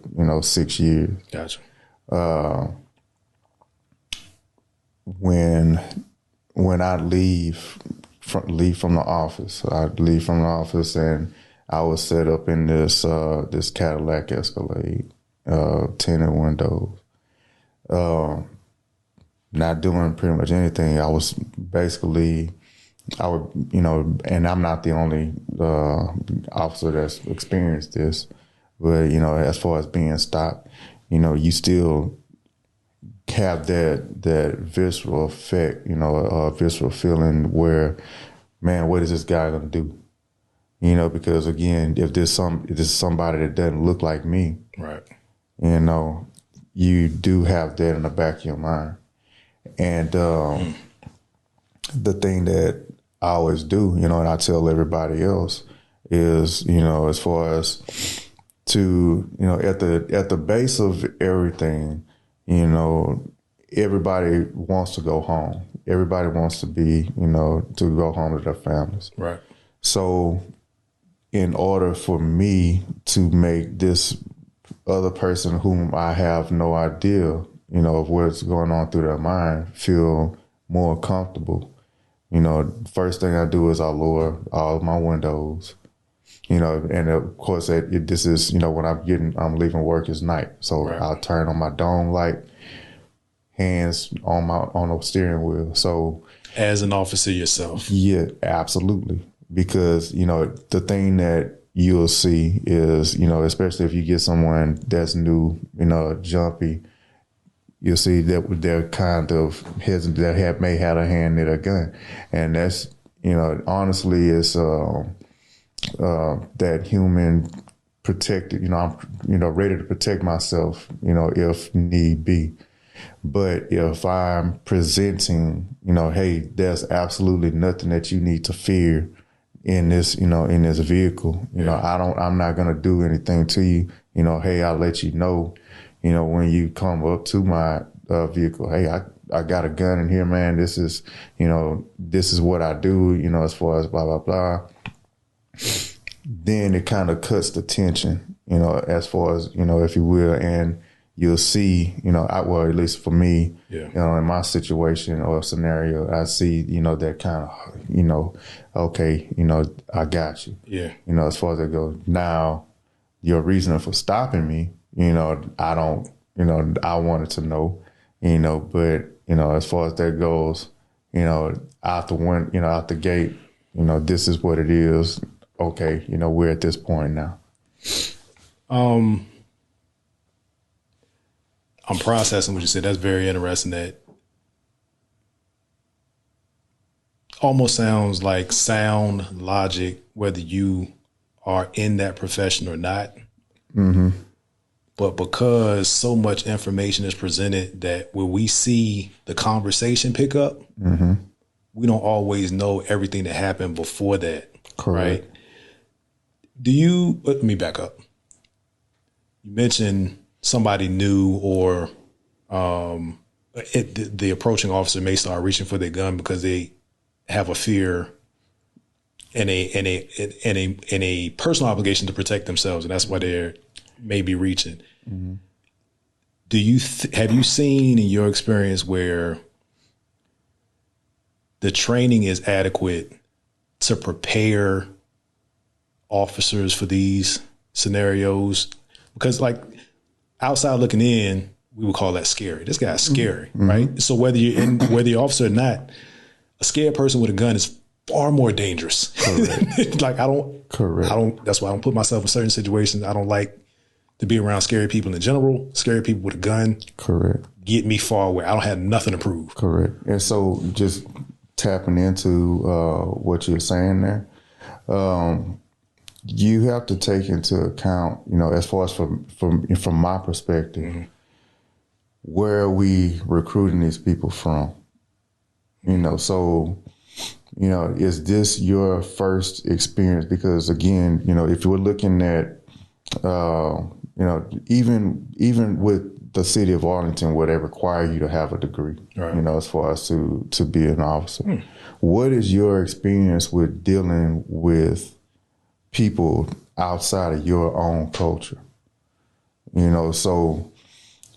[SPEAKER 2] 6 years.
[SPEAKER 1] Gotcha.
[SPEAKER 2] When I leave from the office, and I was set up in this Cadillac Escalade, tinted windows, not doing pretty much anything. I was basically, and I'm not the only officer that's experienced this, but as far as being stopped, you still have that visceral effect, a visceral feeling where, man, what is this guy gonna do? Because again, if there's somebody that doesn't look like me,
[SPEAKER 1] right?
[SPEAKER 2] You do have that in the back of your mind, and the thing that I always do, and I tell everybody else is, as far as to, at the base of everything, everybody wants to go home. Everybody wants to be, to go home to their families.
[SPEAKER 1] Right.
[SPEAKER 2] So in order for me to make this other person whom I have no idea, of what's going on through their mind feel more comfortable, first thing I do is I lower all of my windows, and of course this is, when I'm leaving work is night. So right. I'll turn on my dome light, hands on the steering wheel. So
[SPEAKER 1] as an officer yourself.
[SPEAKER 2] Yeah, absolutely. Because, the thing that you'll see is, especially if you get someone that's new, jumpy, you'll see that they're kind of hesitant, that may have a hand in a gun. And that's, honestly, it's that human protected, I'm, ready to protect myself, if need be. But if I'm presenting, hey, there's absolutely nothing that you need to fear in this, in this vehicle, I'm not going to do anything to you. Hey, I'll let you know, when you come up to my vehicle, hey, I got a gun in here, man. This is, this is what I do, as far as blah, blah, blah. Then it kind of cuts the tension, as far as, if you will. And you'll see, well, at least for me, in my situation or scenario, I see, that kind of, okay, I got you.
[SPEAKER 1] Yeah.
[SPEAKER 2] As far as it goes. Now, your reason for stopping me, I don't, I wanted to know, but, as far as that goes, out the gate, this is what it is. Okay. We're at this point now.
[SPEAKER 1] I'm processing what you said. That's very interesting. That almost sounds like sound logic, whether you are in that profession or not.
[SPEAKER 2] Mm-hmm.
[SPEAKER 1] But because so much information is presented that when we see the conversation pick up,
[SPEAKER 2] mm-hmm.
[SPEAKER 1] we don't always know everything that happened before that.
[SPEAKER 2] Correct.
[SPEAKER 1] Right? Let me back up. You mentioned somebody new or the approaching officer may start reaching for their gun because they have a fear and a personal obligation to protect themselves, and that's why they're maybe reaching.
[SPEAKER 2] Mm-hmm.
[SPEAKER 1] Do you have you seen in your experience where the training is adequate to prepare officers for these scenarios? Because like outside looking in, we would call that scary. This guy's scary,
[SPEAKER 2] mm-hmm.
[SPEAKER 1] right? So whether you're officer or not, a scared person with a gun is far more dangerous.
[SPEAKER 2] Correct.
[SPEAKER 1] Like that's why I don't put myself in certain situations. I don't like to be around scary people in general. Scary people with a gun.
[SPEAKER 2] Correct.
[SPEAKER 1] Get me far away. I don't have nothing to prove.
[SPEAKER 2] Correct. And so just tapping into what you're saying there, you have to take into account, as far as from my perspective, mm-hmm. where are we recruiting these people from? So, is this your first experience? Because again, if we're looking at, even with the city of Arlington, where they require you to have a degree, right. As far as to be an officer. What is your experience with dealing with people outside of your own culture? So,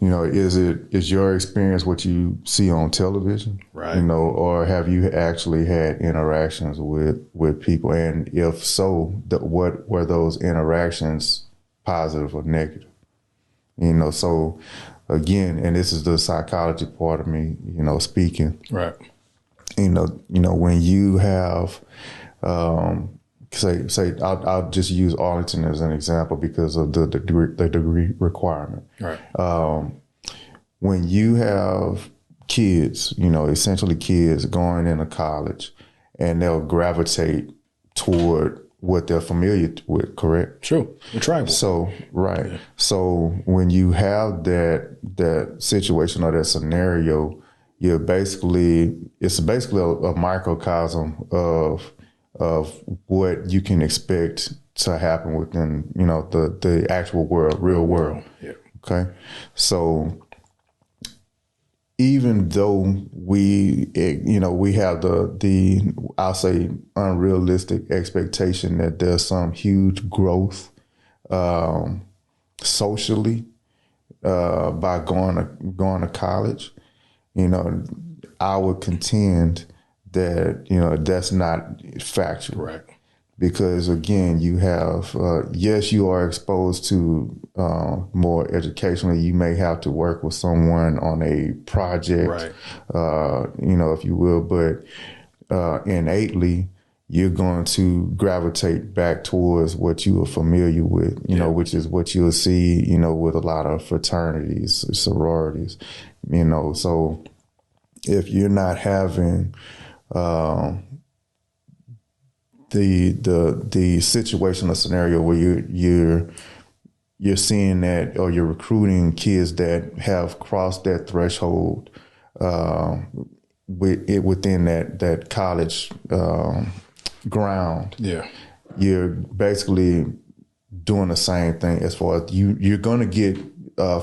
[SPEAKER 2] is your experience what you see on television?
[SPEAKER 1] Right.
[SPEAKER 2] Or have you actually had interactions with people? And if so, what were those interactions, positive or negative? So again, and this is the psychology part of me, speaking.
[SPEAKER 1] Right.
[SPEAKER 2] When you have, say, I'll just use Arlington as an example because of the degree requirement.
[SPEAKER 1] Right.
[SPEAKER 2] When you have kids, essentially kids going into college, and they'll gravitate toward what they're familiar with, correct?
[SPEAKER 1] True. We're tribal.
[SPEAKER 2] So, right. Yeah. So when you have that situation or that scenario, it's basically a microcosm of what you can expect to happen within, the actual world, real world.
[SPEAKER 1] Yeah.
[SPEAKER 2] Okay. So even though we have the I'll say unrealistic expectation that there's some huge growth socially by going to college, I would contend that that's not factual.
[SPEAKER 1] Right.
[SPEAKER 2] Because again, you have yes, you are exposed to more educationally. You may have to work with someone on a project,
[SPEAKER 1] right.
[SPEAKER 2] If you will, but innately you're going to gravitate back towards what you are familiar with, which is what you'll see, with a lot of fraternities, sororities, So if you're not having the situation or scenario where you're seeing that, or you're recruiting kids that have crossed that threshold within that college ground,
[SPEAKER 1] yeah,
[SPEAKER 2] you're basically doing the same thing as far as you're going to get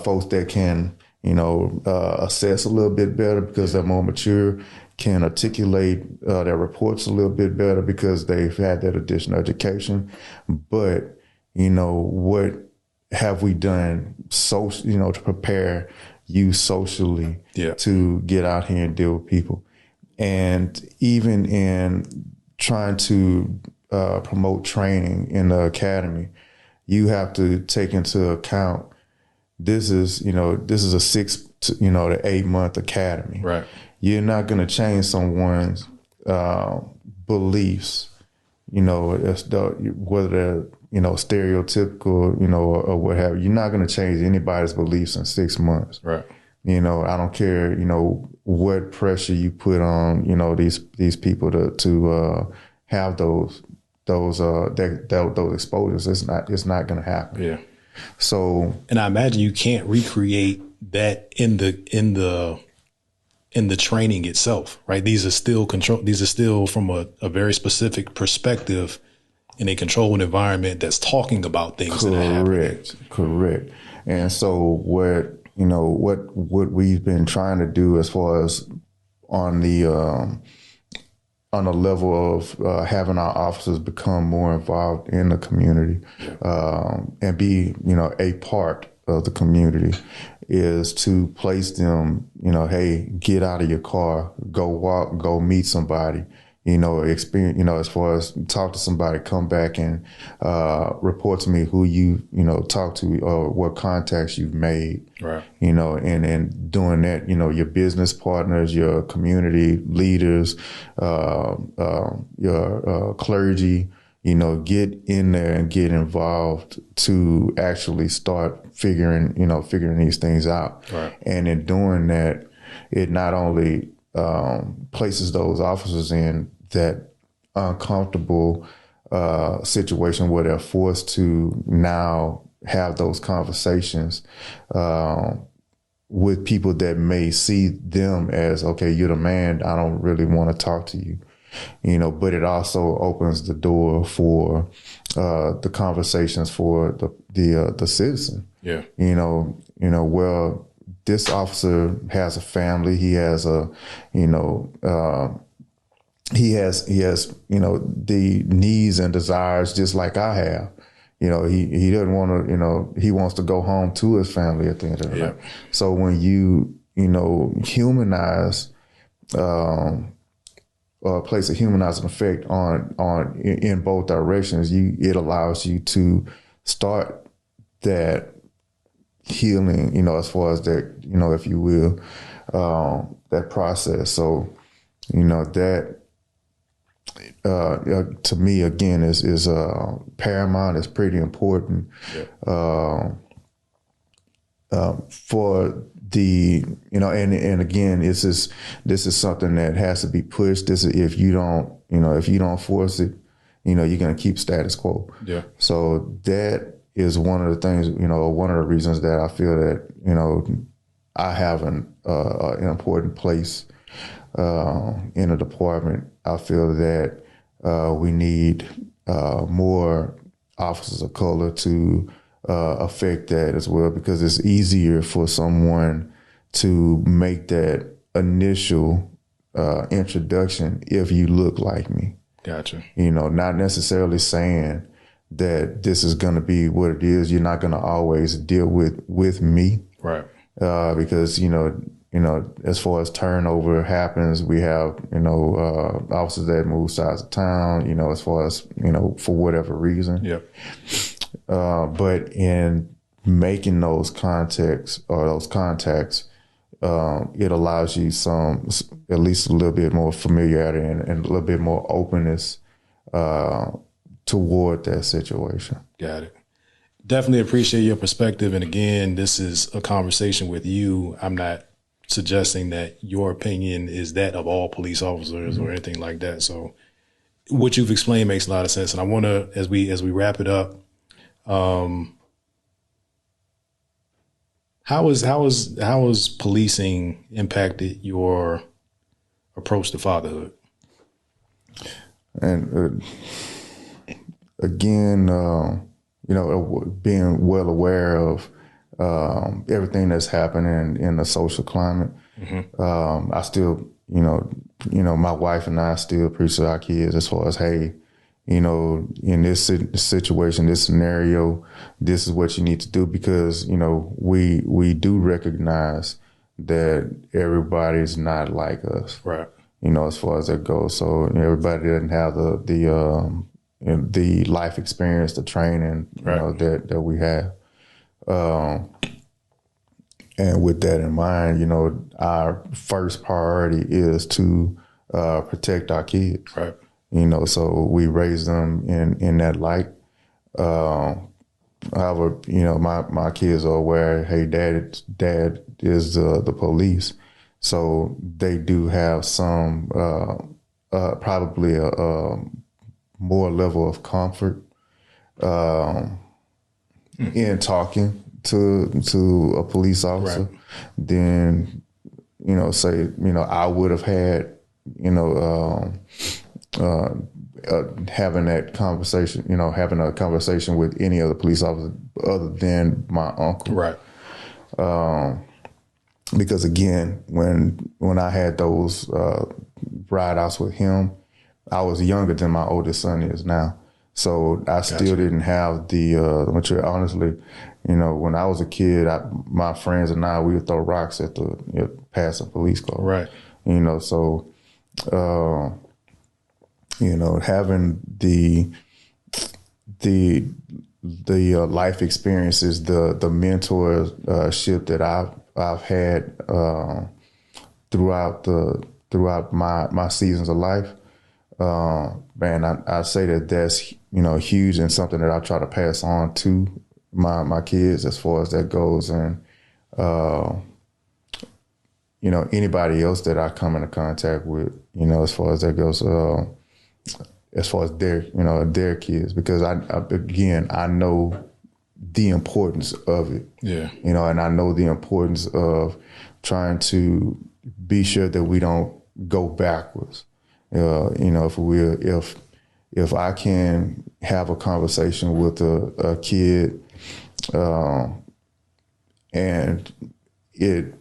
[SPEAKER 2] folks that can assess a little bit better because they're more mature, can articulate their reports a little bit better because they've had that additional education. But, what have we done to prepare you socially to get out here and deal with people? And even in trying to promote training in the academy, you have to take into account this is a 6 to 8 month academy.
[SPEAKER 1] Right.
[SPEAKER 2] You're not going to change someone's beliefs, whether they're stereotypical, or what have you. You're not going to change anybody's beliefs in 6 months.
[SPEAKER 1] Right.
[SPEAKER 2] I don't care, what pressure you put on, these people to have those exposures. It's not going to happen.
[SPEAKER 1] Yeah.
[SPEAKER 2] So,
[SPEAKER 1] and I imagine you can't recreate that in the training itself, right? These are still from a very specific perspective in a controlled environment that's talking about things.
[SPEAKER 2] Correct. And so what we've been trying to do as far as on the level of having our officers become more involved in the community and be, a part of the community is to place them, hey, get out of your car, go walk, go meet somebody, experience, as far as talk to somebody, come back and report to me who you, talk to or what contacts you've made.
[SPEAKER 1] Right.
[SPEAKER 2] And doing that, your business partners, your community leaders, your clergy, get in there and get involved to actually start figuring these things out.
[SPEAKER 1] Right.
[SPEAKER 2] And in doing that, it not only places those officers in that uncomfortable situation where they're forced to now have those conversations with people that may see them as, okay, you're the man, I don't really want to talk to you. But it also opens the door for the conversations for the citizen.
[SPEAKER 1] Yeah.
[SPEAKER 2] Well, this officer has a family. He has he has the needs and desires just like I have. He doesn't want to, he wants to go home to his family at the end of the night. So when you humanize, place a humanizing effect in both directions, it allows you to start that healing, as far as that, if you will, that process. So, that to me again is paramount. It's pretty important for the and again, this is something that has to be pushed. If you don't force it, you're gonna keep status quo.
[SPEAKER 1] Yeah.
[SPEAKER 2] So that is one of the things, one of the reasons that I feel that I have an important place in a department. I feel that we need more officers of color to affect that as well, because it's easier for someone to make that initial introduction if you look like me.
[SPEAKER 1] Gotcha.
[SPEAKER 2] Not necessarily saying that this is going to be what it is. You're not going to always deal with me.
[SPEAKER 1] Right.
[SPEAKER 2] Because, as far as turnover happens, we have, officers that move sides of town, as far as, for whatever reason.
[SPEAKER 1] Yep.
[SPEAKER 2] But in making those contacts, it allows you at least a little bit more familiarity and a little bit more openness toward that situation.
[SPEAKER 1] Got it. Definitely appreciate your perspective. And again, this is a conversation with you. I'm not suggesting that your opinion is that of all police officers or anything like that. So what you've explained makes a lot of sense. And I want to, as we wrap it up, how has policing impacted your approach to fatherhood?
[SPEAKER 2] And again, being well aware of everything that's happening in the social climate. Mm-hmm. I still, my wife and I still preach to our kids as far as, hey, in this situation, this scenario, this is what you need to do, because, we do recognize that everybody's not like us.
[SPEAKER 1] Right.
[SPEAKER 2] As far as that goes. So everybody doesn't have the the life experience, the training, that we have. And with that in mind, our first priority is to protect our kids.
[SPEAKER 1] Right.
[SPEAKER 2] So we raise them in that light. However, my kids are aware, hey, dad is the police. So they do have some, probably a more level of comfort in talking to a police officer
[SPEAKER 1] right.
[SPEAKER 2] than, say, I would have had, having that conversation, having a conversation with any other police officer other than my uncle.
[SPEAKER 1] Right.
[SPEAKER 2] Because again, when I had those ride outs with him, I was younger than my oldest son is now. So I still didn't have the maturity. Honestly, when I was a kid, my friends and I, we would throw rocks at the passing police car.
[SPEAKER 1] Right.
[SPEAKER 2] So, having the life experiences, the mentorship that I've had throughout my seasons of life, man, I say that's huge and something that I try to pass on to my kids as far as that goes, and anybody else that I come into contact with, as far as that goes, as far as their kids, because I know the importance of it.
[SPEAKER 1] Yeah.
[SPEAKER 2] And I know the importance of trying to be sure that we don't go backwards. If I can have a conversation with a kid, and it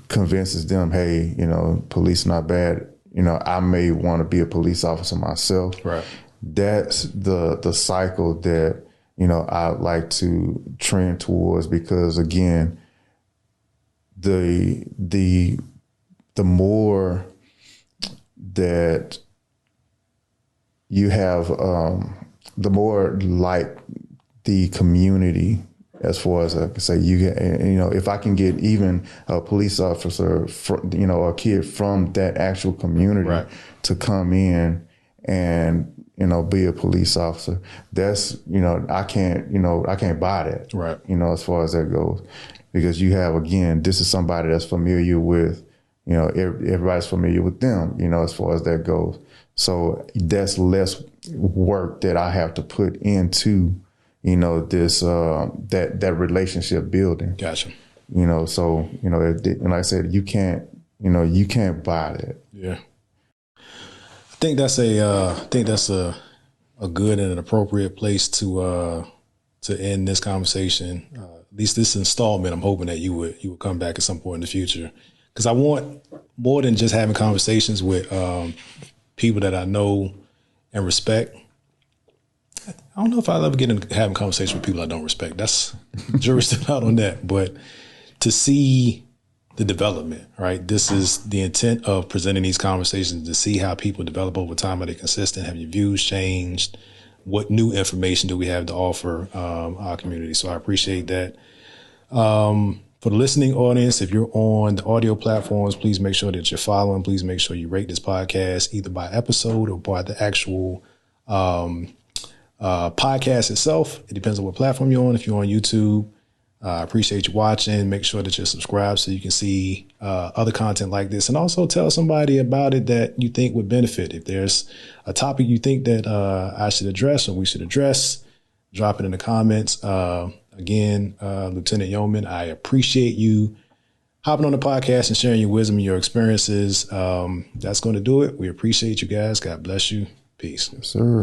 [SPEAKER 2] convinces them, hey, police not bad. I may want to be a police officer myself.
[SPEAKER 1] Right.
[SPEAKER 2] That's the cycle that, I'd like to trend towards, because again, the more that you have, the more like the community, as far as I can say, you get, if I can get even a police officer, a kid from that actual community, right, to come in and, be a police officer, that's, I can't buy that.
[SPEAKER 1] Right.
[SPEAKER 2] As far as that goes, because you have, again, this is somebody that's familiar with, everybody's familiar with them, as far as that goes. So that's less work that I have to put into, this, that relationship building.
[SPEAKER 1] Gotcha.
[SPEAKER 2] So, and like I said, you can't buy that.
[SPEAKER 1] Yeah. I think that's a good and an appropriate place to end this conversation. At least this installment, I'm hoping that you would come back at some point in the future, because I want more than just having conversations with people that I know and respect. I don't know if I'll ever get into having conversations with people I don't respect. That's jury's still out on that. But to see the development, right? This is the intent of presenting these conversations, to see how people develop over time. Are they consistent? Have your views changed? What new information do we have to offer our community? So I appreciate that. For the listening audience, if you're on the audio platforms, please make sure that you're following. Please make sure you rate this podcast either by episode or by the actual podcast itself. It depends on what platform you're on. If you're on YouTube, I appreciate you watching. Make sure that you're subscribed so you can see other content like this, and also tell somebody about it that you think would benefit. If there's a topic you think that I should address or we should address, drop it in the comments. Again, Lieutenant Yowman, I appreciate you hopping on the podcast and sharing your wisdom and your experiences. That's going to do it. We appreciate you guys. God bless you. Peace.
[SPEAKER 2] Yes, sir.